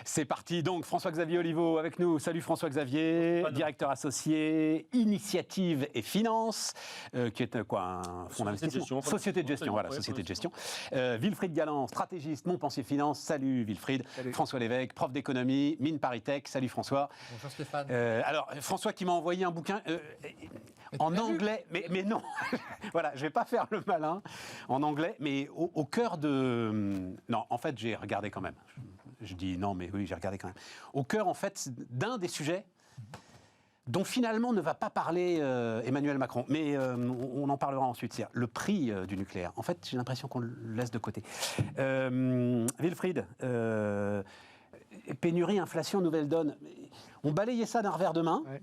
C'est parti, donc François-Xavier Oliveau avec nous. Salut François-Xavier, directeur associé Initiative et Finance, qui est quoi, un fonds d'investissement, société de gestion, voilà, société de gestion. Wilfried Galland, stratégiste, Montpensier Finance. Salut Wilfried. Salut. François Lévesque, prof d'économie, Mines Paritech. Salut François. Bonjour Stéphane. Alors François qui m'a envoyé un bouquin en anglais, mais non, voilà, je vais pas faire le malin, en anglais, mais au cœur de... Non, en fait, j'ai regardé quand même. Je dis non, mais oui, j'ai regardé quand même. Au cœur, en fait, d'un des sujets dont finalement ne va pas parler Emmanuel Macron, mais on en parlera ensuite, c'est le prix du nucléaire. En fait, j'ai l'impression qu'on le laisse de côté. Wilfried, pénurie, inflation, nouvelle donne. On balayait ça d'un revers de main. Ouais.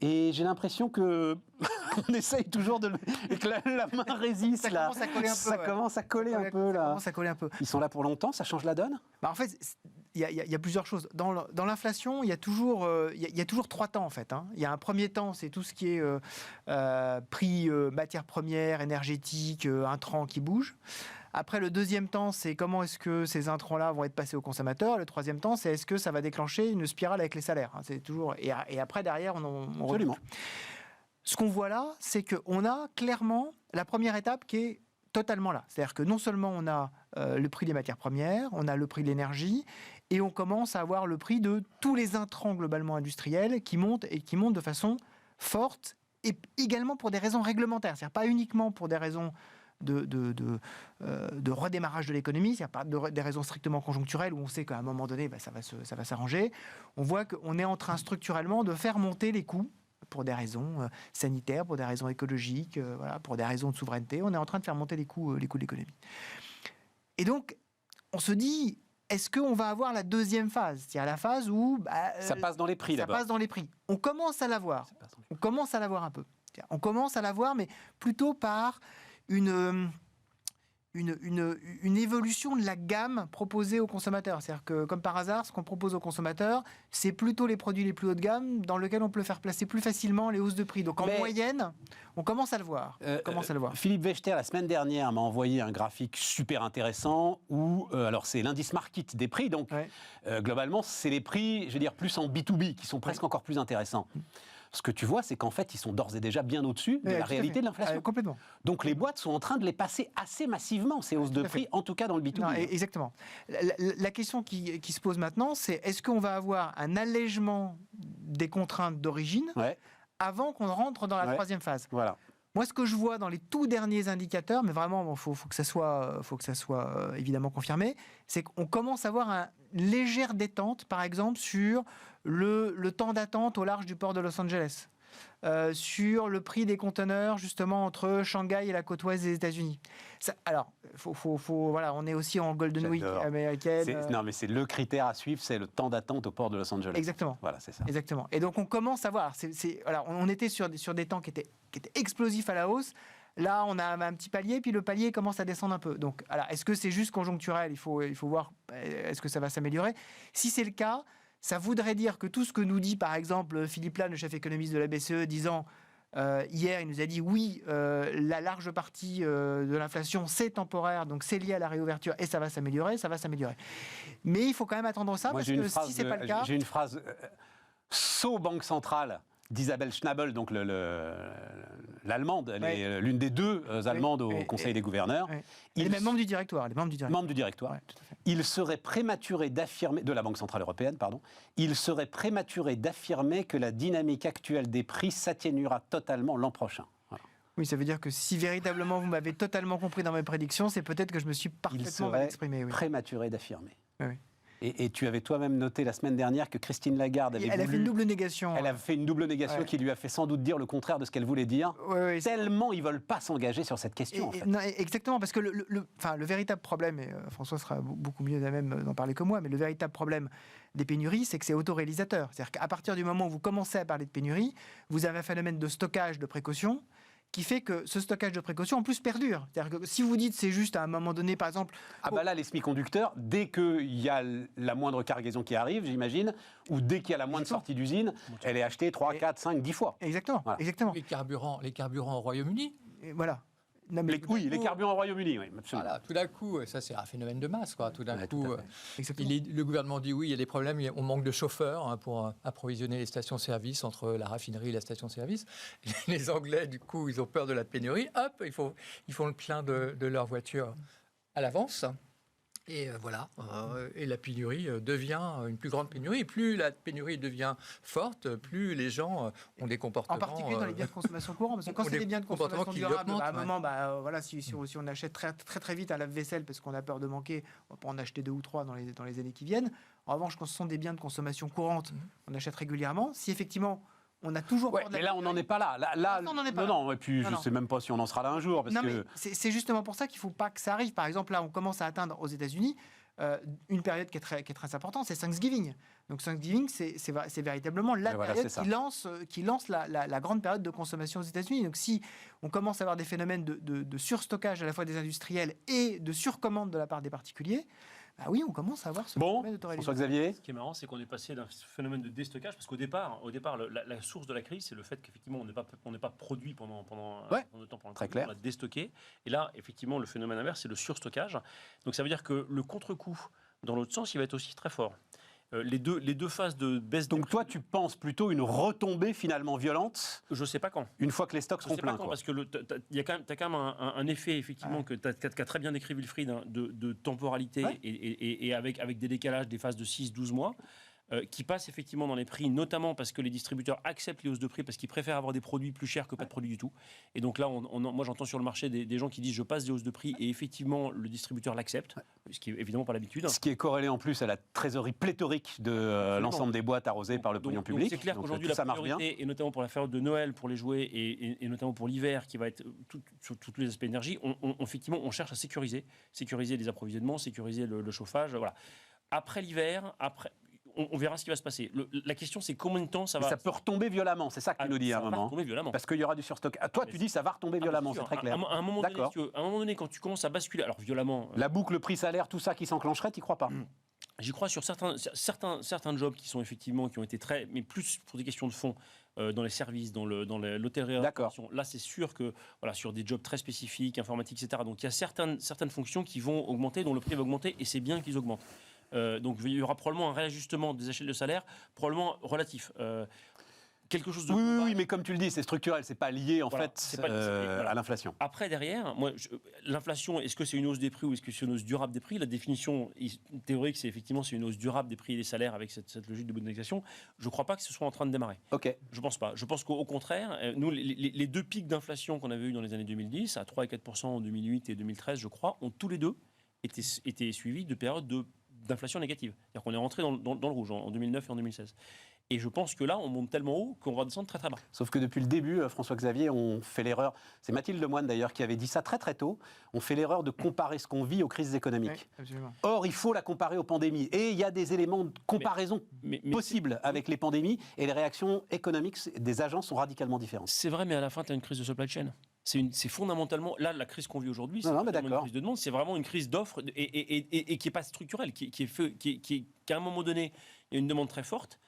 Et j'ai l'impression que on essaye toujours et que la main résiste. Ça commence à coller un peu. Ils sont là pour longtemps, ça change la donne. En fait, il y a plusieurs choses. Dans l'inflation, il y a toujours 3 temps en fait. Il y a un premier temps, c'est tout ce qui est prix matières premières, énergétiques, intrants qui bougent. Après, le deuxième temps, c'est comment est-ce que ces intrants-là vont être passés aux consommateurs. Le troisième temps, c'est est-ce que ça va déclencher une spirale avec les salaires. C'est toujours... et après, derrière, on Absolument. Recule. Ce qu'on voit là, c'est qu'on a clairement la première étape qui est totalement là. C'est-à-dire que non seulement on a le prix des matières premières, on a le prix de l'énergie, et on commence à avoir le prix de tous les intrants globalement industriels qui montent de façon forte, et également pour des raisons réglementaires. C'est-à-dire pas uniquement pour des raisons de redémarrage de l'économie, c'est-à-dire pas des raisons strictement conjoncturelles où on sait qu'à un moment donné, ça va s'arranger. On voit qu'on est en train structurellement de faire monter les coûts pour des raisons sanitaires, pour des raisons écologiques, pour des raisons de souveraineté. On est en train de faire monter les coûts de l'économie. Et donc, on se dit, est-ce qu'on va avoir la deuxième phase ? C'est-à-dire la phase où... ça passe dans les prix, d'abord. Ça passe dans les prix. On commence à la voir. On commence à la voir un peu. On commence à la voir, mais plutôt par une évolution de la gamme proposée aux consommateurs. C'est-à-dire que, comme par hasard, ce qu'on propose aux consommateurs, c'est plutôt les produits les plus haut de gamme dans lesquels on peut faire placer plus facilement les hausses de prix. Donc, en moyenne, on commence à le voir. Philippe Wechter, la semaine dernière, m'a envoyé un graphique super intéressant où, alors c'est l'indice Markit des prix, donc globalement, c'est les prix, je veux dire, plus en B2B, qui sont presque encore plus intéressants. Ce que tu vois, c'est qu'en fait, ils sont d'ores et déjà bien au-dessus de la réalité de l'inflation. Complètement. Donc les boîtes sont en train de les passer assez massivement, ces hausses de prix, en tout cas dans le B2B. Non, exactement. La question qui se pose maintenant, c'est est-ce qu'on va avoir un allègement des contraintes d'origine avant qu'on rentre dans la troisième phase ? Voilà. Moi, ce que je vois dans les tout derniers indicateurs, mais vraiment, faut que ça soit évidemment confirmé, c'est qu'on commence à avoir une légère détente, par exemple, sur le temps d'attente au large du port de Los Angeles, sur le prix des conteneurs, justement, entre Shanghai et la côte ouest des États-Unis. Alors, voilà, on est aussi en Golden Week américaine. Non, mais c'est le critère à suivre, c'est le temps d'attente au port de Los Angeles. Exactement. Voilà, c'est ça. Exactement. Et donc, on commence à voir. Alors, on était sur des temps qui étaient explosifs à la hausse. Là, on a un petit palier, puis le palier commence à descendre un peu. Donc, alors, est-ce que c'est juste conjoncturel ? Il faut voir, est-ce que ça va s'améliorer ? Si c'est le cas, ça voudrait dire que tout ce que nous dit, par exemple, Philippe Lannes, le chef économiste de la BCE, disant... hier, il nous a dit oui, la large partie de l'inflation, c'est temporaire, donc c'est lié à la réouverture et ça va s'améliorer. Mais il faut quand même attendre ça, parce que si c'est pas le cas... J'ai une phrase, saut Banque Centrale, d'Isabelle Schnabel, donc l'allemande, l'une des deux allemandes au Conseil des gouverneurs. Elle est même membre du directoire. Membre du directoire. Ouais, tout à fait. Il serait prématuré d'affirmer, de la Banque Centrale Européenne, pardon, il serait prématuré d'affirmer que la dynamique actuelle des prix s'atténuera totalement l'an prochain. Voilà. Oui, ça veut dire que si véritablement vous m'avez totalement compris dans mes prédictions, c'est peut-être que je me suis parfaitement mal exprimé. Il serait prématuré d'affirmer. Oui. Et tu avais toi-même noté la semaine dernière que Christine Lagarde avait fait une double négation. Elle a fait une double négation qui lui a fait sans doute dire le contraire de ce qu'elle voulait dire. Tellement ils ne veulent pas s'engager sur cette question. En fait. Non, exactement, parce que le véritable problème, et François sera beaucoup mieux à même d'en parler que moi, mais le véritable problème des pénuries, c'est que c'est autoréalisateur. C'est-à-dire qu'à partir du moment où vous commencez à parler de pénurie, vous avez un phénomène de stockage de précaution qui fait que ce stockage de précaution, en plus, perdure. C'est-à-dire que si vous dites c'est juste à un moment donné, par exemple... là, les semi-conducteurs, dès qu'il y a la moindre cargaison qui arrive, j'imagine, ou dès qu'il y a la moindre sortie d'usine, elle est achetée 3, 4, 5, 10 fois. Exactement. Voilà. Exactement. Les carburants au Royaume-Uni. Et voilà. Non, mais les carburants au Royaume-Uni, oui, absolument. Voilà, tout d'un coup, ça c'est un phénomène de masse, quoi. Tout d'un Ouais, coup, tout à fait. le gouvernement dit oui, il y a des problèmes, on manque de chauffeurs pour approvisionner les stations-service entre la raffinerie et la station-service. Les Anglais, du coup, ils ont peur de la pénurie. Hop, ils font le plein de leur voiture à l'avance. Et voilà, et la pénurie devient une plus grande pénurie. Et plus la pénurie devient forte, plus les gens ont des comportements... En particulier dans les biens de consommation courante, parce que quand c'est des biens de consommation durable, à un moment, voilà, si on achète très vite un lave-vaisselle parce qu'on a peur de manquer, on va pas en acheter 2 ou 3 dans les années qui viennent. En revanche, quand ce sont des biens de consommation courante, on achète régulièrement. Si effectivement... On a toujours. Mais là, on n'en est pas là. Là on n'en est pas là. Non. Et puis, je ne sais même pas si on en sera là un jour. Parce que... c'est justement pour ça qu'il ne faut pas que ça arrive. Par exemple, là, on commence à atteindre aux États-Unis une période qui est très importante, c'est Thanksgiving. Donc, Thanksgiving, c'est véritablement la période qui lance la grande période de consommation aux États-Unis. Donc, si on commence à avoir des phénomènes de surstockage à la fois des industriels et de surcommande de la part des particuliers, bah oui, on commence à avoir ce phénomène de François-Xavier. Ce qui est marrant, c'est qu'on est passé d'un phénomène de déstockage, parce qu'au départ, la source de la crise, c'est le fait qu'effectivement, on n'est pas produit pendant le temps pendant très clair. On a déstocké. Et là, effectivement, le phénomène inverse, c'est le surstockage. Donc ça veut dire que le contre-coup, dans l'autre sens, il va être aussi très fort. Les deux phases de baisse. Donc toi, tu penses plutôt une retombée finalement violente. Je ne sais pas quand. Une fois que les stocks seront pleins. Parce que tu as quand même un effet effectivement que qu'a très bien décrit Wilfried de temporalité et avec des décalages des phases de 6-12 mois. Qui passe effectivement dans les prix, notamment parce que les distributeurs acceptent les hausses de prix parce qu'ils préfèrent avoir des produits plus chers que pas de produits du tout. Et donc là, moi j'entends sur le marché des gens qui disent je passe des hausses de prix et effectivement le distributeur l'accepte, ce qui est évidemment pas l'habitude. Ce qui est corrélé en plus à la trésorerie pléthorique de l'ensemble des boîtes arreffectées par le pognon public. C'est clair qu'aujourd'hui la priorité, et notamment pour la période de Noël, pour les jouets et notamment pour l'hiver qui va être sur tous les aspects d'énergie, effectivement on cherche à sécuriser les approvisionnements, sécuriser le chauffage. Voilà. Après l'hiver, on verra ce qui va se passer. La question, c'est combien de temps ça va... Ça peut retomber violemment, c'est ça que tu nous dis à un moment. Ça va retomber violemment. Parce qu'il y aura du surstock. Toi, tu dis ça va retomber violemment, c'est très clair. À un moment donné, quand tu commences à basculer, alors violemment... La boucle prix-salaire, tout ça qui s'enclencherait, tu n'y crois pas? J'y crois sur certains jobs qui sont effectivement, qui ont été très... Mais plus pour des questions de fond, dans les services, dans l'hôtellerie. Là, c'est sûr que voilà, sur des jobs très spécifiques, informatiques, etc. Donc il y a certaines fonctions qui vont augmenter, dont le prix va augmenter, et c'est bien qu'ils augmentent. Donc il y aura probablement un réajustement des échelles de salaire, probablement relatif. Quelque chose de oui, mais comme tu le dis, c'est structurel, c'est pas lié en fait à l'inflation. Après, derrière, l'inflation, est-ce que c'est une hausse des prix ou est-ce que c'est une hausse durable des prix? La définition théorique, c'est effectivement c'est une hausse durable des prix et des salaires avec cette logique de modélisation. Je ne crois pas que ce soit en train de démarrer. Ok. Je pense pas. Je pense qu'au contraire, nous, les deux pics d'inflation qu'on avait eu dans les années 2010, à 3 et 4% en 2008 et 2013, je crois, ont tous les deux été suivis de périodes d'inflation négative. C'est-à-dire qu'on est rentré dans le rouge en 2009 et en 2016. Et je pense que là, on monte tellement haut qu'on va descendre très très bas. Sauf que depuis le début, François-Xavier, on fait l'erreur, c'est Mathilde Lemoine d'ailleurs qui avait dit ça très très tôt, on fait l'erreur de comparer ce qu'on vit aux crises économiques. Oui, or, il faut la comparer aux pandémies. Et il y a des éléments de comparaison possibles avec les pandémies et les réactions économiques des agences sont radicalement différentes. C'est vrai, mais à la fin, tu as une crise de supply chain. C'est fondamentalement, là, la crise qu'on vit aujourd'hui, c'est une crise de demande, c'est vraiment une crise d'offres et qui n'est pas structurelle, qu'à un moment donné, il y a une demande très forte,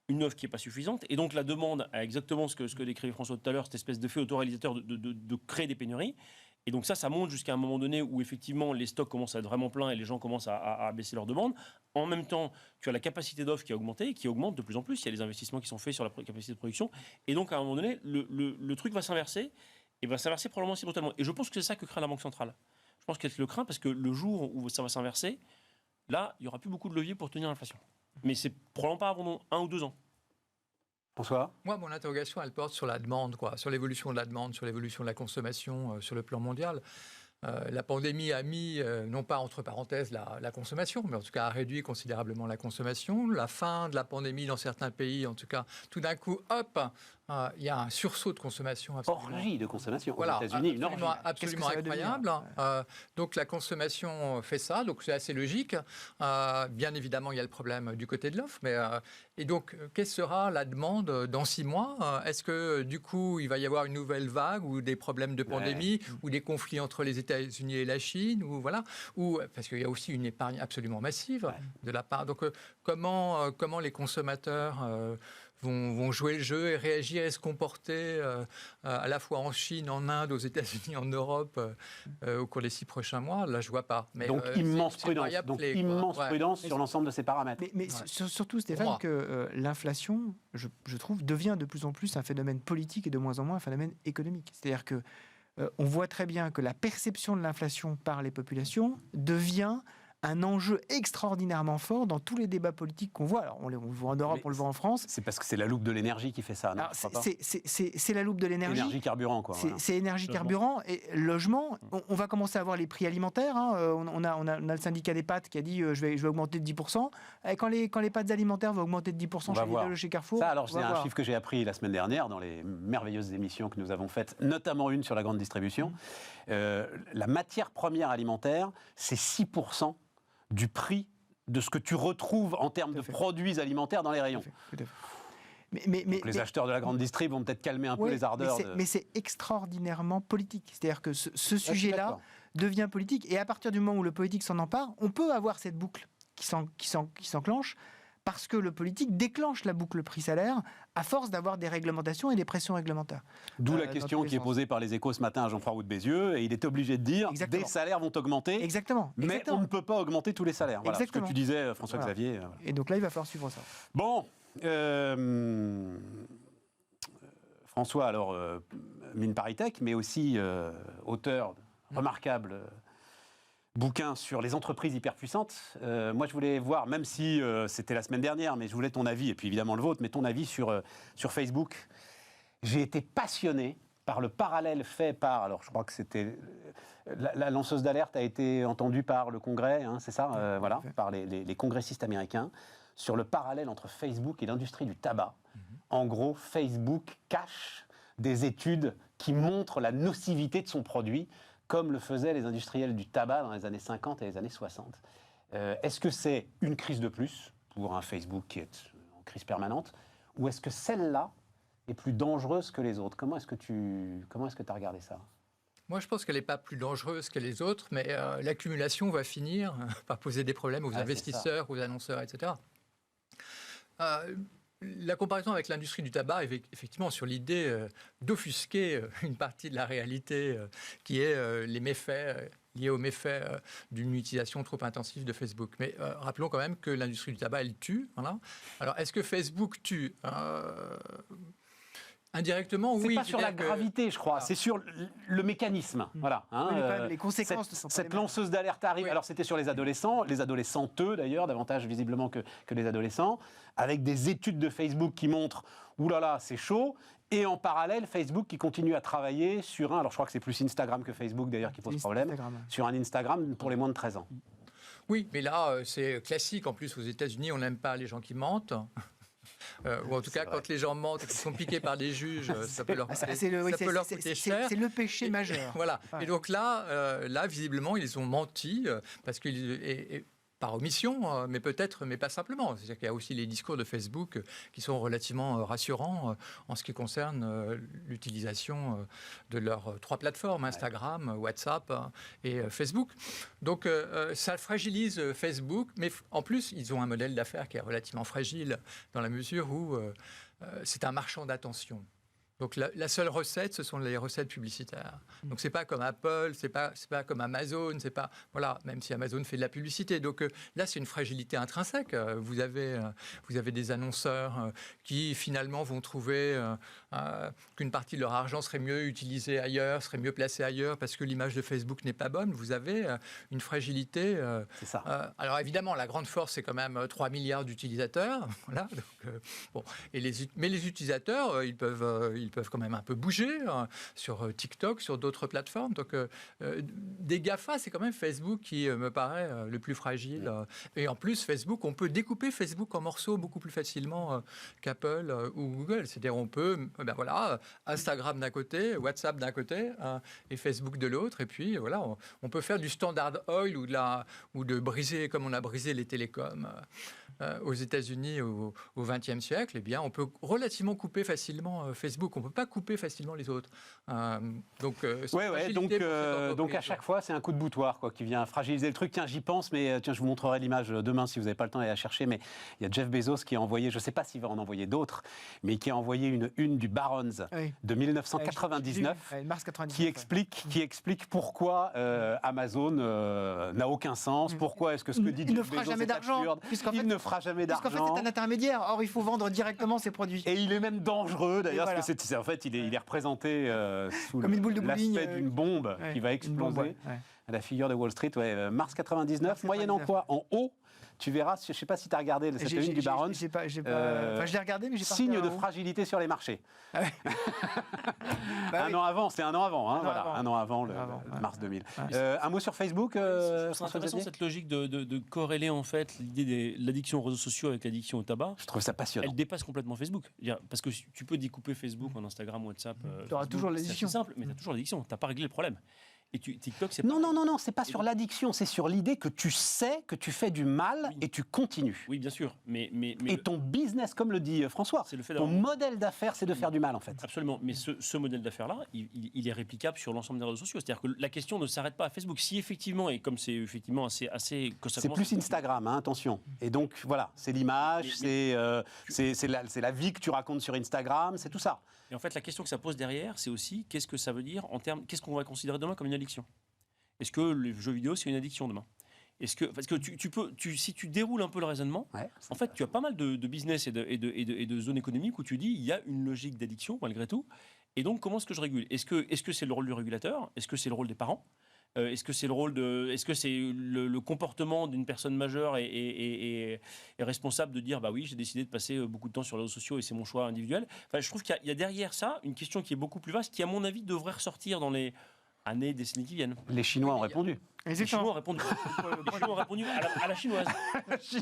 une offre qui n'est pas suffisante, et donc la demande a exactement ce que décrivait François tout à l'heure, cette espèce d'effet autoréalisateur de créer des pénuries. Et donc ça monte jusqu'à un moment donné où effectivement les stocks commencent à être vraiment pleins et les gens commencent à baisser leurs demandes. En même temps, tu as la capacité d'offre qui a augmenté, qui augmente de plus en plus. Il y a des investissements qui sont faits sur la capacité de production. Et donc à un moment donné, le truc va s'inverser, et va s'inverser probablement aussi brutalement. Et je pense que c'est ça que craint la Banque centrale. Je pense qu'elle le craint parce que le jour où ça va s'inverser, là, il n'y aura plus beaucoup de leviers pour tenir l'inflation. Mais c'est probablement pas avant 1 ou 2 ans. François ? Moi, mon interrogation, elle porte sur la demande, sur l'évolution de la demande, sur l'évolution de la consommation sur le plan mondial. La pandémie a mis, non pas entre parenthèses la consommation, mais en tout cas a réduit considérablement la consommation. La fin de la pandémie dans certains pays, en tout cas, tout d'un coup, hop, il y a un sursaut de consommation. Orgie de consommation. Voilà, aux États-Unis, une orgie. Absolument incroyable. Donc la consommation fait ça, donc c'est assez logique. Bien évidemment, il y a le problème du côté de l'offre. Et donc, quelle sera la demande dans 6 mois? Est-ce que du coup, il va y avoir une nouvelle vague ou des problèmes de pandémie ou des conflits entre les États-Unis et la Chine parce qu'il y a aussi une épargne absolument massive de la part. Donc, comment les consommateurs vont jouer le jeu et réagir et se comporter à la fois en Chine, en Inde, aux États-Unis, en Europe au cours des 6 prochains mois? Là, je vois pas. Mais, donc immense prudence sur l'ensemble de ces paramètres. Mais surtout, Stéphane, que l'inflation, je trouve, devient de plus en plus un phénomène politique et de moins en moins un phénomène économique. C'est-à-dire que on voit très bien que la perception de l'inflation par les populations devient un enjeu extraordinairement fort dans tous les débats politiques qu'on voit. Alors, on le voit en Europe, on le voit en France. C'est parce que c'est la loupe de l'énergie qui fait ça, non? C'est la loupe de l'énergie. Énergie carburant, quoi. C'est énergie carburant et logement. On va commencer à voir les prix alimentaires. On a le syndicat des pâtes qui a dit je vais augmenter de 10%. Et quand les pâtes alimentaires vont augmenter de 10% chez Carrefour. Ça, alors, c'est un chiffre que j'ai appris la semaine dernière dans les merveilleuses émissions que nous avons faites, notamment une sur la grande distribution. La matière première alimentaire, c'est 6% du prix de ce que tu retrouves en termes de produits alimentaires dans les rayons. Tout à fait. Donc les acheteurs de la grande distri vont peut-être calmer un peu les ardeurs. Mais c'est extraordinairement politique. C'est-à-dire que ce sujet-là devient politique. Et à partir du moment où le politique s'en empare, on peut avoir cette boucle qui s'enclenche parce que le politique déclenche la boucle prix-salaire à force d'avoir des réglementations et des pressions réglementaires. D'où la question qui est posée par les Échos ce matin à Jean-François Roux de Bézieux, et il est obligé de dire des salaires vont augmenter, mais on ne peut pas augmenter tous les salaires. Voilà ce que tu disais, François-Xavier. Voilà. Et donc là, il va falloir suivre ça. Bon, François, alors, mine Paritech, mais aussi auteur remarquable bouquin sur les entreprises hyperpuissantes. Moi, je voulais voir, même si c'était la semaine dernière, mais je voulais ton avis, et puis évidemment le vôtre, mais ton avis sur Facebook. J'ai été passionné par le parallèle fait par, alors je crois que c'était, la lanceuse d'alerte a été entendue par le Congrès, hein, c'est ça, voilà, par les congressistes américains, sur le parallèle entre Facebook et l'industrie du tabac. En gros, Facebook cache des études qui montrent la nocivité de son produit, comme le faisaient les industriels du tabac dans les années 50 et les années 60. Est-ce que c'est une crise de plus pour un Facebook qui est en crise permanente, ou est-ce que celle-là est plus dangereuse que les autres? Comment est-ce que tu as regardé ça? Moi, je pense qu'elle n'est pas plus dangereuse que les autres, mais l'accumulation va finir par poser des problèmes aux investisseurs, aux annonceurs, etc. La comparaison avec l'industrie du tabac est effectivement sur l'idée d'offusquer une partie de la réalité qui est les méfaits liés aux méfaits d'une utilisation trop intensive de Facebook. Mais rappelons quand même que l'industrie du tabac, elle tue. Voilà. Alors, est-ce que Facebook tue indirectement, oui. C'est pas sur la gravité, je crois. C'est sur le mécanisme. Voilà. Les conséquences ne sont pas cette lanceuse d'alerte arrive. Oui. Alors, c'était sur les adolescenteux d'ailleurs, davantage visiblement que les adolescents, avec des études de Facebook qui montrent « Ouh là là, c'est chaud ». Et en parallèle, Facebook qui continue à travailler sur alors je crois que c'est plus Instagram que Facebook d'ailleurs qui pose problème, sur un Instagram pour les moins de 13 ans. Oui, mais là, c'est classique. En plus, aux États-Unis, on n'aime pas les gens qui mentent. Ou en tout cas, quand les gens mentent et qu'ils sont piqués par des juges, ça peut leur coûter cher. C'est le péché majeur. Voilà. Ouais. Et donc là, visiblement, ils ont menti parce qu'ils... par omission, mais peut-être, mais pas simplement. C'est-à-dire qu'il y a aussi les discours de Facebook qui sont relativement rassurants en ce qui concerne l'utilisation de leurs 3 plateformes, Instagram, WhatsApp et Facebook. Donc ça fragilise Facebook, mais en plus, ils ont un modèle d'affaires qui est relativement fragile dans la mesure où c'est un marchand d'attention. Donc la seule recette, ce sont les recettes publicitaires. Donc c'est pas comme Apple, c'est pas comme Amazon, c'est pas voilà, même si Amazon fait de la publicité. Donc là c'est une fragilité intrinsèque. Vous avez des annonceurs qui finalement vont trouver qu'une partie de leur argent serait mieux utilisée ailleurs, serait mieux placée ailleurs parce que l'image de Facebook n'est pas bonne. Vous avez une fragilité. C'est ça. Alors évidemment la grande force c'est quand même 3 milliards d'utilisateurs. Voilà. Donc, bon. Mais les utilisateurs ils peuvent quand même un peu bouger sur TikTok, sur d'autres plateformes. Donc, des GAFA, c'est quand même Facebook qui me paraît le plus fragile. Et en plus, Facebook, on peut découper Facebook en morceaux beaucoup plus facilement qu'Apple ou Google. C'est-à-dire, on peut, Instagram d'un côté, WhatsApp d'un côté et Facebook de l'autre. Et puis, voilà, on peut faire du standard oil ou de briser, comme on a brisé les télécoms aux États-Unis au XXe siècle. Eh bien, on peut relativement couper facilement Facebook. qu'on ne peut pas couper facilement les autres. Donc à chaque fois, c'est un coup de boutoir qui vient fragiliser le truc. Tiens, j'y pense, mais je vous montrerai l'image demain si vous n'avez pas le temps d'aller la chercher. Mais il y a Jeff Bezos qui a envoyé, je ne sais pas s'il va en envoyer d'autres, mais qui a envoyé une du Barron's de 1999 qui explique pourquoi Amazon n'a aucun sens, pourquoi est-ce que ce que dit Jeff Bezos est absurde. Il ne fera jamais d'argent. Puisqu'en fait, c'est un intermédiaire. Or, il faut vendre directement ses produits. Et il est même dangereux, d'ailleurs, parce que en fait, il est représenté sous l'aspect d'une bombe qui va exploser. À la figure de Wall Street, mars 99, moyen emploi en haut. Tu verras, je ne sais pas si tu as regardé cette ligne du Barron's. Je l'ai regardé, mais j'ai pas signe de fragilité sur les marchés. Un an avant, c'était un an avant. Un an avant, mars 2000. Un mot sur Facebook, c'est intéressant cette logique de corréler en fait l'idée de l'addiction aux réseaux sociaux avec l'addiction au tabac. Je trouve ça passionnant. Elle dépasse complètement Facebook. Parce que tu peux découper Facebook en Instagram, WhatsApp. Tu auras toujours l'addiction. C'est simple, mais tu as toujours l'addiction. Tu n'as pas réglé le problème. Et TikTok, c'est non, c'est pas sur l'addiction, c'est sur l'idée que tu sais que tu fais du mal et tu continues. Oui, bien sûr. Mais ton business, comme le dit François, ton modèle d'affaires, c'est de faire du mal, en fait. Absolument. Mais ce modèle d'affaires-là, il est réplicable sur l'ensemble des réseaux sociaux. C'est-à-dire que la question ne s'arrête pas à Facebook. Si effectivement, et comme c'est effectivement assez c'est plus Instagram, attention. Et donc, voilà, c'est l'image, c'est la vie que tu racontes sur Instagram, c'est tout ça. Et en fait, la question que ça pose derrière, c'est aussi qu'est-ce que ça veut dire en termes, qu'est-ce qu'on va considérer demain comme une addiction ? Est-ce que les jeux vidéo, c'est une addiction demain ? Parce que si tu déroules un peu le raisonnement, en fait, tu as pas mal de business et de zones économiques où tu dis il y a une logique d'addiction malgré tout. Et donc, comment est-ce que je régule ? Est-ce que c'est le rôle du régulateur ? Est-ce que c'est le rôle des parents ? Est-ce que c'est le comportement d'une personne majeure est responsable de dire bah oui, j'ai décidé de passer beaucoup de temps sur les réseaux sociaux et c'est mon choix individuel. Enfin, je trouve qu'il y a derrière ça une question qui est beaucoup plus vaste, qui à mon avis devrait ressortir dans les années, décennies qui viennent. Les Chinois ont répondu. Les Chinois ont répondu à la chinoise. Il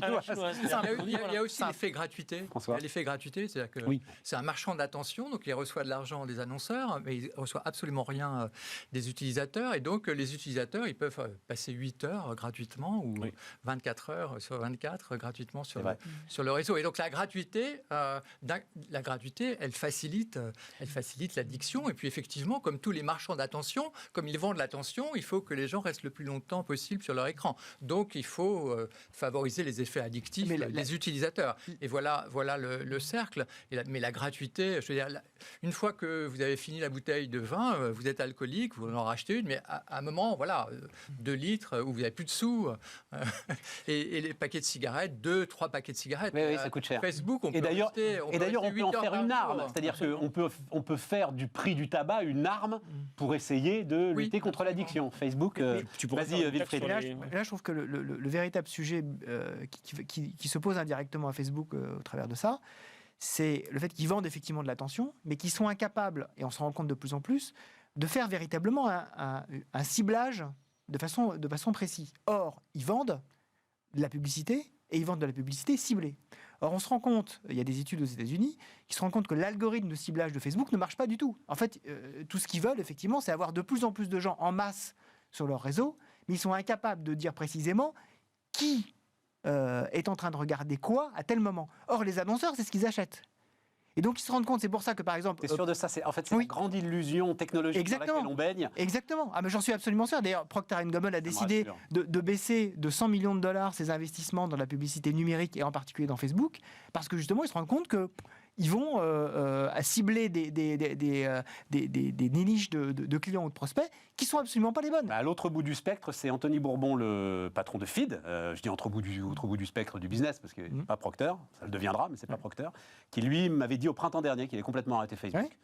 y a aussi l'effet gratuité. L'effet gratuité, c'est-à-dire que c'est un marchand d'attention, donc il reçoit de l'argent des annonceurs, mais il ne reçoit absolument rien des utilisateurs. Et donc les utilisateurs, ils peuvent passer 8 heures gratuitement ou 24 heures sur 24 gratuitement sur le réseau. Et donc la gratuité, elle facilite l'addiction. Et puis effectivement, comme tous les marchands d'attention, comme ils vendent l'attention, il faut que les gens restent le plus longtemps possible sur leur écran. Donc, il faut favoriser les effets addictifs des utilisateurs. Et voilà le cercle. Mais la gratuité, je veux dire, une fois que vous avez fini la bouteille de vin, vous êtes alcoolique, vous en rachetez une, mais à un moment, 2 litres, où vous n'avez plus de sous, et les paquets de cigarettes, 2-3 paquets de cigarettes. Oui, ça coûte cher. Facebook, on peut en faire une arme. C'est-à-dire qu'on peut faire du prix du tabac une arme pour essayer de lutter contre l'addiction. Facebook, vas-y, Wilfried. Là, je trouve que le véritable sujet qui se pose indirectement à Facebook au travers de ça, c'est le fait qu'ils vendent effectivement de l'attention, mais qu'ils sont incapables, et on se rend compte de plus en plus, de faire véritablement un ciblage de façon précise. Or, ils vendent de la publicité, et ils vendent de la publicité ciblée. Or, on se rend compte, il y a des études aux États-Unis qui se rendent compte que l'algorithme de ciblage de Facebook ne marche pas du tout. En fait, tout ce qu'ils veulent, effectivement, c'est avoir de plus en plus de gens en masse sur leur réseau, mais ils sont incapables de dire précisément qui est en train de regarder quoi à tel moment. Or, les annonceurs, c'est ce qu'ils achètent. Et donc, ils se rendent compte, c'est pour ça que, par exemple... T'es sûr de ça? C'est la grande illusion technologique dans laquelle on baigne. Exactement. Ah, mais j'en suis absolument sûr. D'ailleurs, Procter & Gamble a décidé de baisser de 100 millions de dollars ses investissements dans la publicité numérique, et en particulier dans Facebook, parce que justement, ils se rendent compte que ils vont cibler des niches de clients ou de prospects qui ne sont absolument pas les bonnes. À l'autre bout du spectre, c'est Anthony Bourbon, le patron de Feed, je dis autre bout du spectre du business, parce que pas Procter, ça le deviendra, mais c'est pas Procter, qui lui m'avait dit au printemps dernier qu'il avait complètement arrêté Facebook.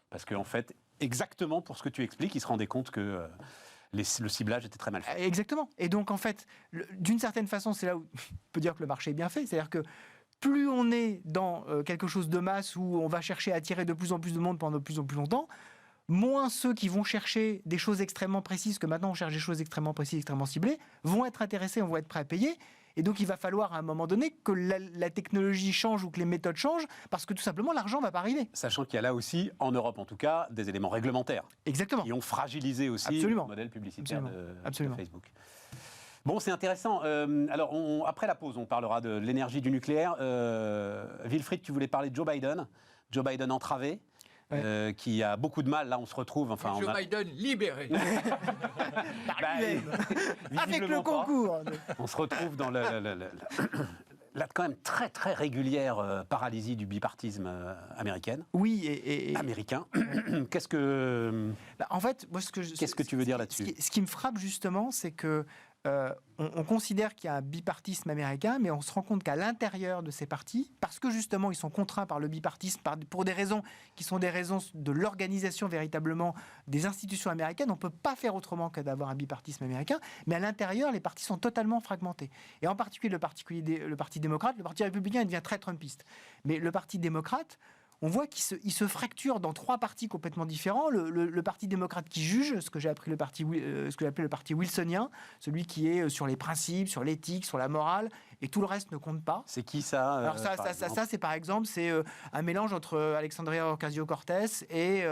Parce qu'en fait, exactement pour ce que tu expliques, il se rendait compte que... le ciblage était très mal fait. Exactement. Et donc, en fait, d'une certaine façon, c'est là où on peut dire que le marché est bien fait. C'est-à-dire que plus on est dans quelque chose de masse où on va chercher à attirer de plus en plus de monde pendant de plus en plus longtemps, moins ceux qui vont chercher des choses extrêmement précises, que maintenant on cherche des choses extrêmement précises, extrêmement ciblées, vont être intéressés, vont être prêts à payer. Et donc, il va falloir à un moment donné que la technologie change ou que les méthodes changent, parce que tout simplement, l'argent ne va pas arriver. Sachant qu'il y a là aussi, en Europe en tout cas, des éléments réglementaires. Exactement. Qui ont fragilisé aussi le modèle publicitaire de Facebook. Bon, c'est intéressant. Alors, après la pause, on parlera de l'énergie du nucléaire. Wilfried, tu voulais parler de Joe Biden. Joe Biden entravé. qui a beaucoup de mal. Là, on se retrouve. Enfin, Joe Biden libéré. Avec le concours. On se retrouve dans la quand même très très régulière paralysie du bipartisme américaine. Oui, et américain. Qu'est-ce que en fait, moi, qu'est-ce que tu veux dire là-dessus? Ce qui me frappe justement, c'est que on considère qu'il y a un bipartisme américain, mais on se rend compte qu'à l'intérieur de ces partis, parce que justement ils sont contraints par le bipartisme, pour des raisons qui sont des raisons de l'organisation véritablement des institutions américaines, on ne peut pas faire autrement que d'avoir un bipartisme américain, mais à l'intérieur, les partis sont totalement fragmentés. Et en particulier le Parti démocrate, le Parti républicain devient très trumpiste. Mais le Parti démocrate, on voit qu'il se fracture dans 3 partis complètement différents. Le Parti démocrate qui juge, ce que j'ai appris ce que j'appelle le parti wilsonien, celui qui est sur les principes, sur l'éthique, sur la morale, et tout le reste ne compte pas. C'est qui ça? Alors ça c'est par exemple, c'est un mélange entre Alexandria Ocasio-Cortez et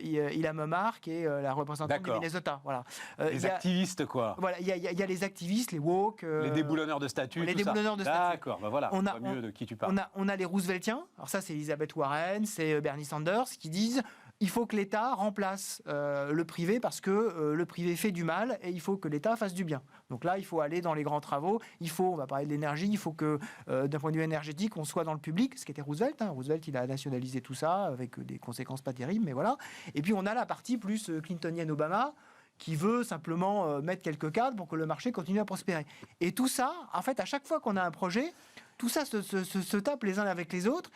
Ilhan Omar, qui est la représentante du Minnesota. Voilà. Les activistes, quoi. Voilà, il y a les activistes, les woke, les déboulonneurs de statut, les tout déboulonneurs de statut. D'accord, ben voilà, on voit mieux de qui tu parles. On a les Rooseveltiens. Alors ça, c'est Elizabeth Warren, c'est Bernie Sanders, qui disent il faut que l'État remplace le privé parce que le privé fait du mal et il faut que l'État fasse du bien. Donc là, il faut aller dans les grands travaux. On va parler de l'énergie, il faut que, d'un point de vue énergétique, on soit dans le public, ce qui était Roosevelt. Roosevelt, il a nationalisé tout ça avec des conséquences pas terribles, mais voilà. Et puis on a la partie plus clintonienne-Obama, qui veut simplement mettre quelques cadres pour que le marché continue à prospérer. Et tout ça, en fait, à chaque fois qu'on a un projet, tout ça se tape les uns avec les autres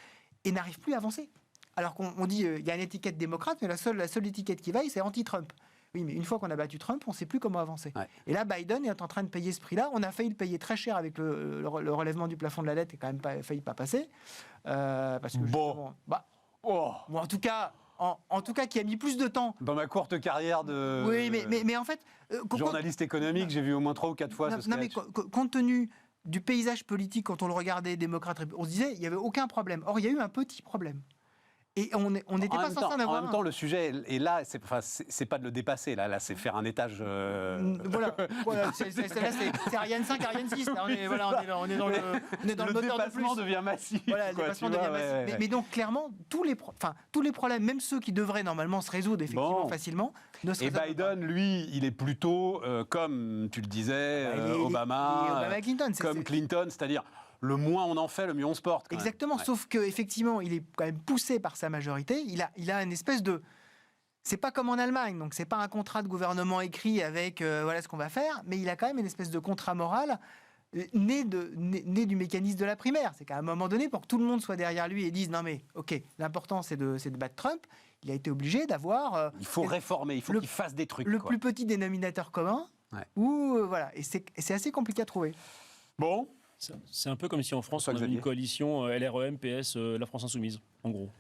et n'arrive plus à avancer. Alors qu'on dit il y a une étiquette démocrate, mais la seule étiquette qui vaille, c'est anti-Trump. Oui, mais une fois qu'on a battu Trump, on ne sait plus comment avancer. Ouais. Et là, Biden est en train de payer ce prix-là. On a failli le payer très cher avec le relèvement du plafond de la dette, et quand même failli pas passer. Parce que en tout cas, qui a mis plus de temps. Dans ma courte carrière de mais en fait, journaliste économique, j'ai vu au moins 3 ou 4 fois ce sketch. Non, mais compte tenu du paysage politique, quand on le regardait, démocrate, on se disait, il n'y avait aucun problème. Or, il y a eu un petit problème. Et on n'était pas censé en avoir. En même temps, le sujet est là, c'est pas de le dépasser, là c'est faire un étage. Voilà, c'est Ariane 5, Ariane 6. Là, on est dans le moteur de plus. Le dépassement devient massif. Voilà, le dépassement devient massif. Mais donc, clairement, tous les problèmes, même ceux qui devraient normalement se résoudre effectivement facilement, ne se résolvent pas. Et Biden, lui, il est plutôt, comme tu le disais, Obama, Clinton, c'est-à-dire. Le moins on en fait, le mieux on se porte. Exactement, sauf qu'effectivement, il est quand même poussé par sa majorité. Il a une espèce de... C'est pas comme en Allemagne, donc c'est pas un contrat de gouvernement écrit avec voilà ce qu'on va faire, mais il a quand même une espèce de contrat moral né du mécanisme de la primaire. C'est qu'à un moment donné, pour que tout le monde soit derrière lui et dise non mais ok, l'important c'est de battre Trump, il a été obligé d'avoir... il faut réformer, il faut qu'il fasse des trucs. Le plus petit dénominateur commun, voilà, et c'est assez compliqué à trouver. Bon. C'est un peu comme si en France, on avait une coalition LREM, PS, la France Insoumise, en gros.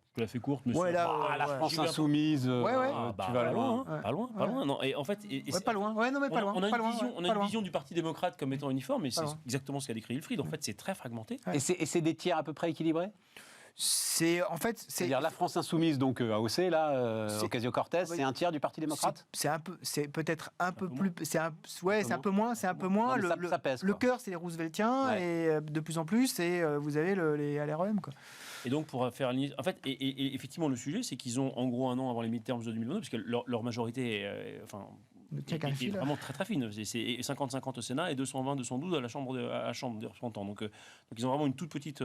Je te la fais courte, monsieur. La France Insoumise, tu vas loin. Pas loin. Non, et en fait, pas loin. Ouais, non, mais pas loin. On a une vision du Parti démocrate comme étant uniforme, et c'est exactement ce qu'a décrit Wilfried. En fait, c'est très fragmenté. Et c'est des tiers à peu près équilibrés? C'est-à-dire la France Insoumise, donc AOC, là, Ocasio-Cortez, c'est un tiers du Parti démocrate. C'est peut-être un peu plus. C'est un peu moins. Non, ça pèse, le cœur, c'est les Rooseveltiens, et de plus en plus, vous avez les LREM, quoi. Et donc, pour faire en fait, et effectivement, le sujet, c'est qu'ils ont en gros un an avant les midterms de 2022, parce que leur majorité est vraiment très très fine. C'est 50-50 au Sénat et 220-212 à la Chambre des représentants. Donc ils ont vraiment une toute petite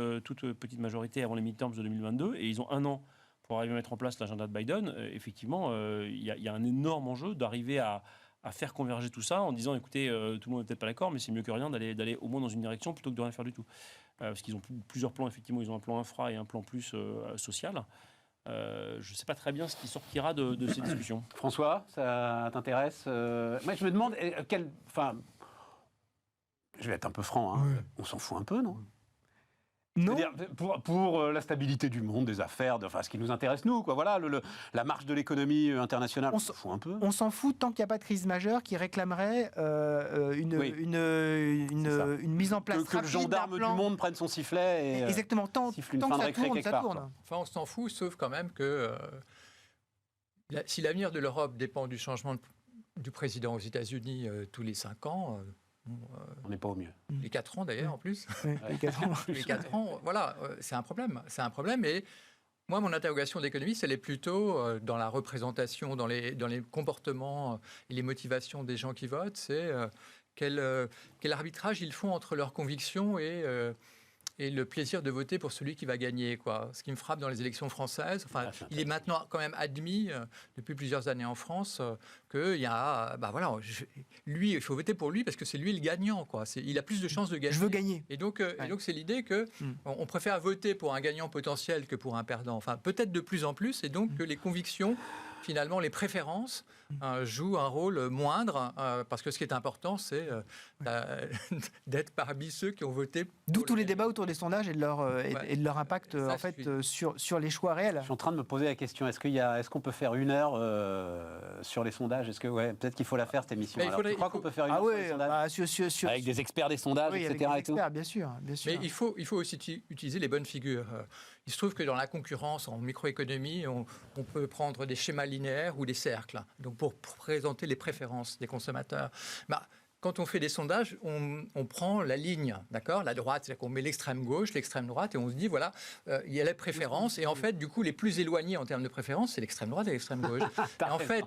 majorité avant les midterms de 2022, et ils ont un an pour arriver à mettre en place l'agenda de Biden. Effectivement, il y a un énorme enjeu d'arriver à faire converger tout ça en disant écoutez, tout le monde n'est peut-être pas d'accord, mais c'est mieux que rien d'aller au moins dans une direction plutôt que de rien faire du tout. Parce qu'ils ont plusieurs plans, effectivement, ils ont un plan infra et un plan plus social. Je ne sais pas très bien ce qui sortira de ces discussions. François, ça t'intéresse? Moi, je me demande, je vais être un peu franc, on s'en fout un peu, non? Non. C'est-à-dire, pour la stabilité du monde, des affaires, ce qui nous intéresse, nous, quoi. Voilà, la marche de l'économie internationale, on s'en fout un peu. On s'en fout tant qu'il n'y a pas de crise majeure qui réclamerait une mise en place que le gendarme du monde prenne son sifflet et exactement, tant que ça tourne. Enfin, on s'en fout, sauf quand même que si l'avenir de l'Europe dépend du changement du président aux États-Unis tous les 5 ans... on n'est pas au mieux. Les 4 ans d'ailleurs en plus. Les 4 ans. Les 4 ans, voilà, c'est un problème. C'est un problème et Moi, mon interrogation d'économiste, elle est plutôt dans la représentation, dans les comportements et les motivations des gens qui votent. C'est quel arbitrage ils font entre leurs convictions et le plaisir de voter pour celui qui va gagner, quoi. Ce qui me frappe dans les élections françaises, il est maintenant quand même admis depuis plusieurs années en France qu'il y a, lui, il faut voter pour lui parce que c'est lui le gagnant, quoi. Il a plus de chances de gagner. Je veux gagner. Et donc c'est l'idée que on préfère voter pour un gagnant potentiel que pour un perdant. Enfin, peut-être de plus en plus, et donc que les convictions, finalement, les préférences jouent un rôle moindre, parce que ce qui est important, c'est d'être parmi ceux qui ont voté. D'où tous les débats autour des sondages et de leur impact sur les choix réels. Je suis en train de me poser la question, est-ce qu'on peut faire 1 heure sur les sondages? Peut-être qu'il faut la faire, cette émission. Tu crois qu'on peut faire 1 heure sur les sondages avec des experts des sondages, etc. Avec des experts, bien sûr. Mais il faut aussi utiliser les bonnes figures. Il se trouve que dans la concurrence en microéconomie, on peut prendre des schémas linéaires ou des cercles, donc pour présenter les préférences des consommateurs. Quand on fait des sondages, on prend la ligne, d'accord, la droite, c'est-à-dire qu'on met l'extrême gauche, l'extrême droite, et on se dit, voilà, il y a les préférences, et en fait, du coup, les plus éloignés en termes de préférences, c'est l'extrême droite et l'extrême gauche. Et en fait,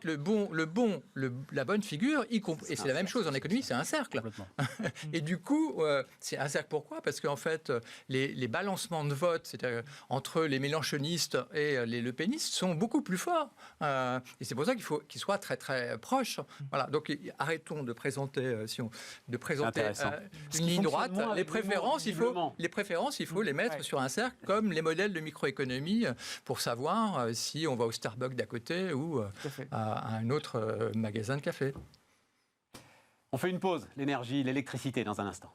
la bonne figure, et c'est la même chose en économie, c'est un cercle. Et du coup, c'est un cercle, pourquoi? Parce qu'en fait, les balancements de vote, c'est-à-dire entre les mélenchonistes et les lepénistes, sont beaucoup plus forts. Et c'est pour ça qu'il faut qu'ils soient très, très proches. Voilà, donc arrêtons de présenter une ligne droite. Les préférences, il faut les mettre sur un cercle, comme les modèles de microéconomie, pour savoir si on va au Starbucks d'à côté ou à un autre magasin de café. On fait une pause, l'énergie, l'électricité dans un instant.